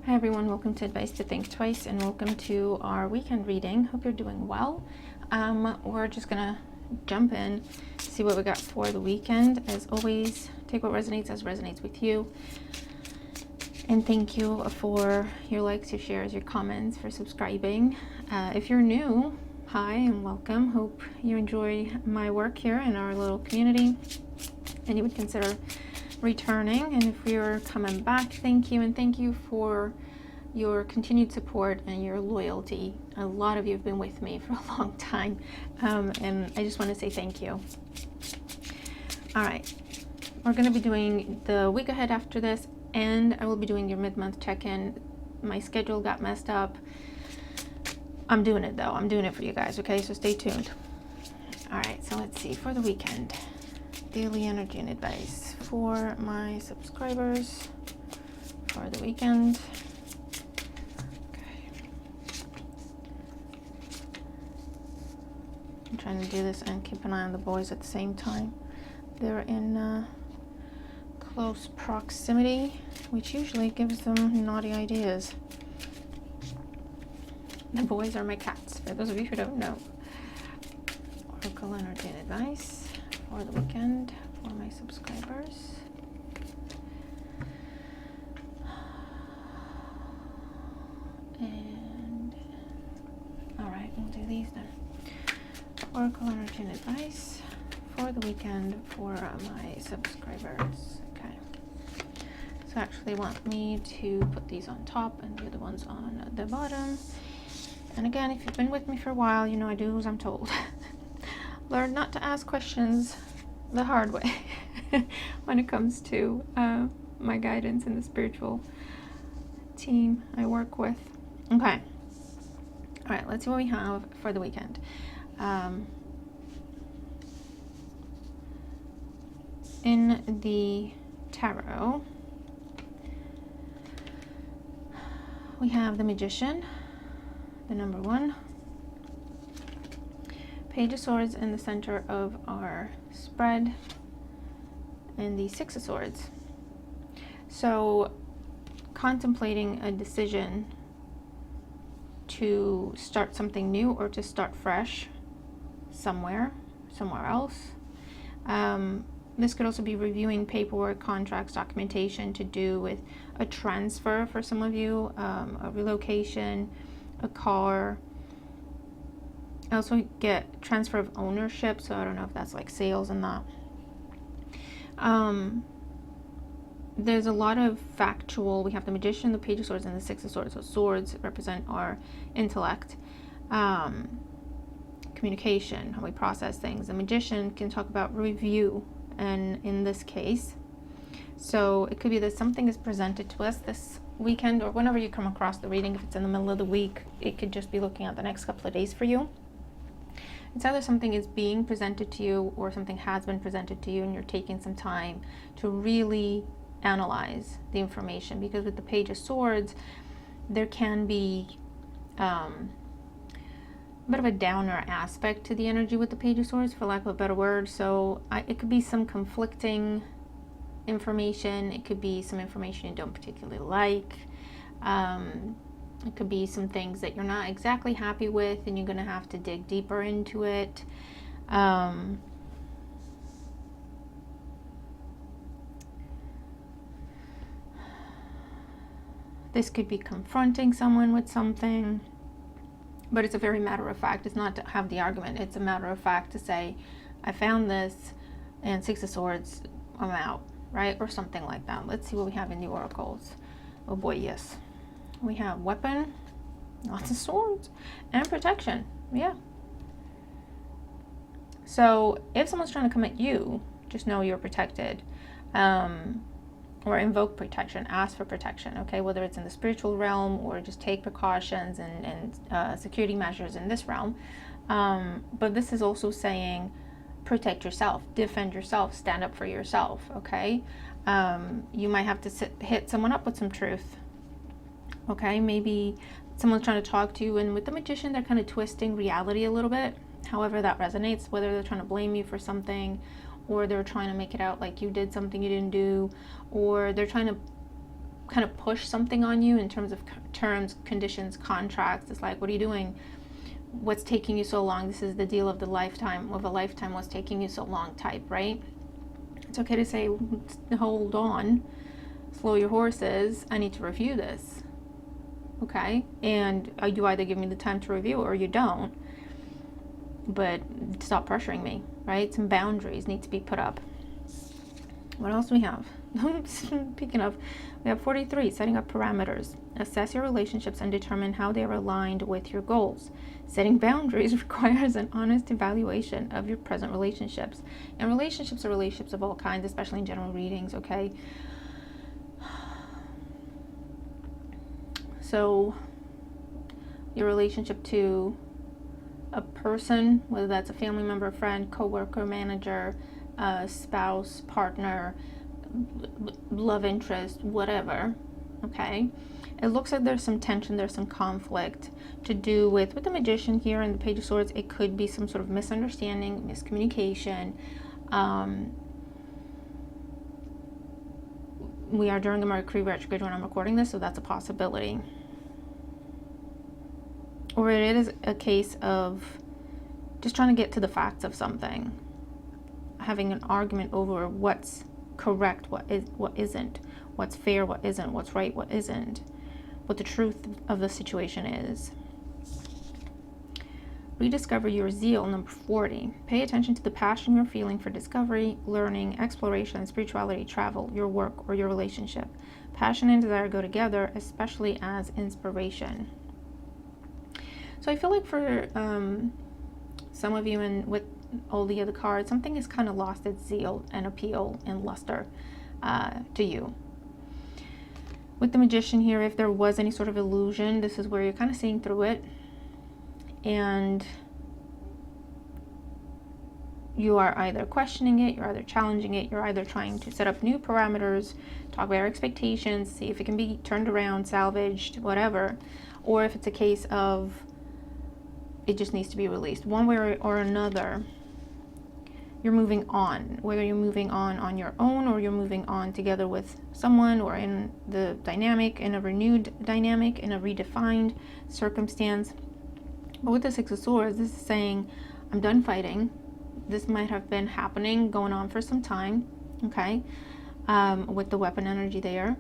Hi everyone, welcome to Advice to Think Twice and welcome to our weekend reading. Hope you're doing well. We're just gonna jump in, see what we got for the weekend. As always, take what resonates as resonates with you. And thank you for your likes, your shares, your comments, for subscribing. If you're new, hi and welcome. Hope you enjoy my work here in our little community and you would consider returning. And if you're coming back, thank you, and thank you for your continued support and your loyalty. A lot of you have been with me for a long time, and I just want to say thank you. All right, we're going to be doing the week ahead after this, and I will be doing your mid-month check-in. My schedule got messed up. I'm doing it though. I'm doing it for you guys, okay? So stay tuned. All right, so let's see for the weekend. Daily energy and advice for my subscribers for the weekend. Okay. I'm trying to do this and keep an eye on the boys at the same time. They're in close proximity, which usually gives them naughty ideas. The boys are my cats, for those of you who don't know. Oracle energy and advice for the weekend for my subscribers. And all right, we'll do these then. Oracle energy and advice for the weekend for my subscribers. Okay, so actually want me to put these on top and the other ones on the bottom. And again, if you've been with me for a while, you know I do as I'm told. Learn not to ask questions the hard way when it comes to my guidance in the spiritual team I work with. Okay. All right, let's see what we have for the weekend. In the tarot, we have the Magician, the number 1. Page of Swords in the center of our spread, and the 6 of Swords. So contemplating a decision to start something new or to start fresh somewhere else. This could also be reviewing paperwork, contracts, documentation to do with a transfer for some of you, a relocation, a car. I also get transfer of ownership, so I don't know if that's like sales and that. There's a lot of factual. We have the Magician, the Page of Swords, and the 6 of Swords. So swords represent our intellect, communication, how we process things. The Magician can talk about review, and in this case, so it could be that something is presented to us this weekend or whenever you come across the reading. If it's in the middle of the week, it could just be looking at the next couple of days for you. It's either something is being presented to you or something has been presented to you and you're taking some time to really analyze the information, because with the Page of Swords there can be a bit of a downer aspect to the energy with the Page of Swords, for lack of a better word. So it could be some conflicting information. It could be some information you don't particularly like. It could be some things that you're not exactly happy with and you're going to have to dig deeper into it. This could be confronting someone with something, but it's a very matter of fact. It's not to have the argument. It's a matter of fact to say, I found this, and 6 of Swords, I'm out, right? Or something like that. Let's see what we have in the oracles. Oh boy, yes. We have weapon, lots of swords, and protection. Yeah. So if someone's trying to come at you, just know you're protected. Or invoke protection, ask for protection, okay? Whether it's in the spiritual realm or just take precautions and security measures in this realm. But this is also saying protect yourself, defend yourself, stand up for yourself, okay? You might have to hit someone up with some truth. Okay, maybe someone's trying to talk to you, and with the Magician, they're kind of twisting reality a little bit. However that resonates, whether they're trying to blame you for something, or they're trying to make it out like you did something you didn't do, or they're trying to kind of push something on you in terms of terms, conditions, contracts. It's like, what are you doing? What's taking you so long? This is the deal of the lifetime, of a lifetime. What's taking you so long type, right? It's okay to say, hold on, slow your horses. I need to review this. Okay? And you either give me the time to review or you don't. But stop pressuring me, right? Some boundaries need to be put up. What else do we have? Speaking of, we have 43, setting up parameters. Assess your relationships and determine how they are aligned with your goals. Setting boundaries requires an honest evaluation of your present relationships. And relationships are relationships of all kinds, especially in general readings, okay? So, your relationship to a person, whether that's a family member, friend, coworker, manager, spouse, partner, love interest, whatever, okay? It looks like there's some tension, there's some conflict to do with the Magician here and the Page of Swords. It could be some sort of misunderstanding, miscommunication. We are during the Mercury retrograde when I'm recording this, so that's a possibility. Or it is a case of just trying to get to the facts of something, having an argument over what's correct, what isn't, what's fair, what isn't, what's right, what isn't, what the truth of the situation is. Rediscover your zeal, number 40. Pay attention to the passion you're feeling for discovery, learning, exploration, spirituality, travel, your work, or your relationship. Passion and desire go together, especially as inspiration. So I feel like for some of you, and with all the other cards, something has kind of lost its zeal and appeal and luster to you. With the Magician here, if there was any sort of illusion, this is where you're kind of seeing through it. And you are either questioning it, you're either challenging it, you're either trying to set up new parameters, talk about your expectations, see if it can be turned around, salvaged, whatever. Or if it's a case of it just needs to be released. One way or another, you're moving on. Whether you're moving on your own, or you're moving on together with someone, or in the dynamic, in a renewed dynamic, in a redefined circumstance. But with the Six of Swords, this is saying, I'm done fighting. This might have been happening, going on for some time, okay? With the weapon energy there.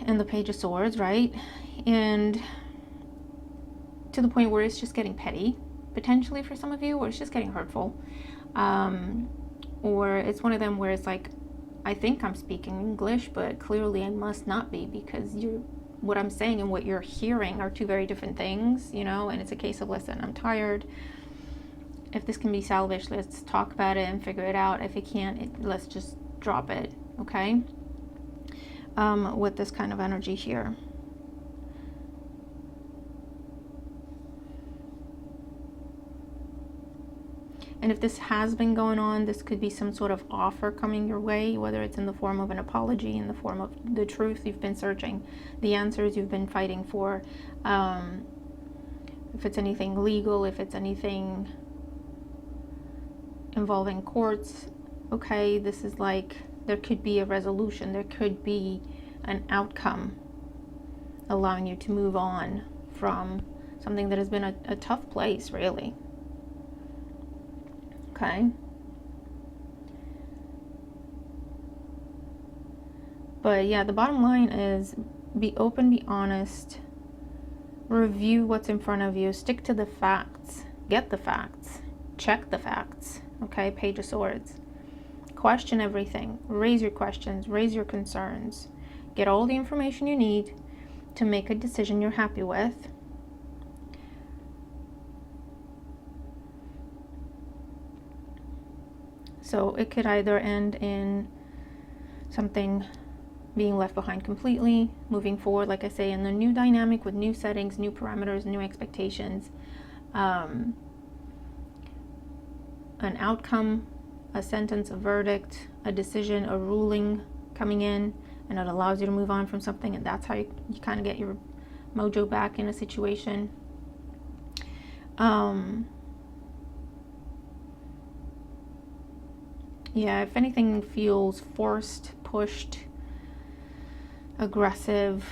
And the Page of Swords, right? And to the point where it's just getting petty, potentially for some of you, or it's just getting hurtful. Or it's one of them where it's like, I think I'm speaking English, but clearly I must not be, because what I'm saying and what you're hearing are two very different things, you know. And it's a case of, listen, I'm tired. If this can be salvaged, let's talk about it and figure it out. If it can't, let's just drop it, okay? With this kind of energy here. And if this has been going on, this could be some sort of offer coming your way, whether it's in the form of an apology, in the form of the truth you've been searching, the answers you've been fighting for. If it's anything legal, if it's anything involving courts, okay, this is like, there could be a resolution, there could be an outcome allowing you to move on from something that has been a tough place, really. Okay. But yeah, the bottom line is be open, be honest, review what's in front of you, stick to the facts, get the facts, check the facts, okay? Page of Swords. Question everything, raise your questions, raise your concerns, get all the information you need to make a decision you're happy with. So it could either end in something being left behind completely, moving forward, like I say, in the new dynamic with new settings, new parameters, new expectations, an outcome, a sentence, a verdict, a decision, a ruling coming in, and it allows you to move on from something, and that's how you kind of get your mojo back in a situation. Yeah, if anything feels forced, pushed, aggressive,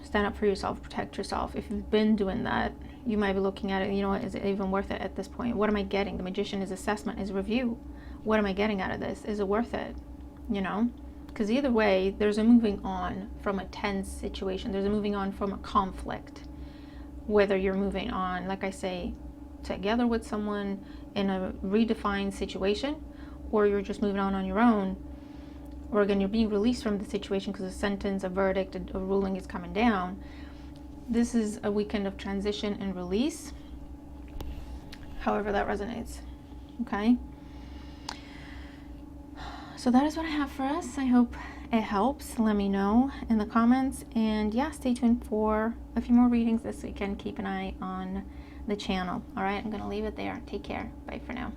stand up for yourself, protect yourself. If you've been doing that, you might be looking at it, you know what, is it even worth it at this point? What am I getting? The Magician is assessment, is review. What am I getting out of this? Is it worth it? You know? Because either way, there's a moving on from a tense situation. There's a moving on from a conflict. Whether you're moving on, like I say, together with someone in a redefined situation, or you're just moving on your own, or again, you're being released from the situation because a sentence, a verdict, a ruling is coming down. This is a weekend of transition and release, however that resonates. Okay? So that is what I have for us. I hope it helps. Let me know in the comments. And yeah, stay tuned for a few more readings this weekend. Keep an eye on the channel. All right, I'm going to leave it there. Take care. Bye for now.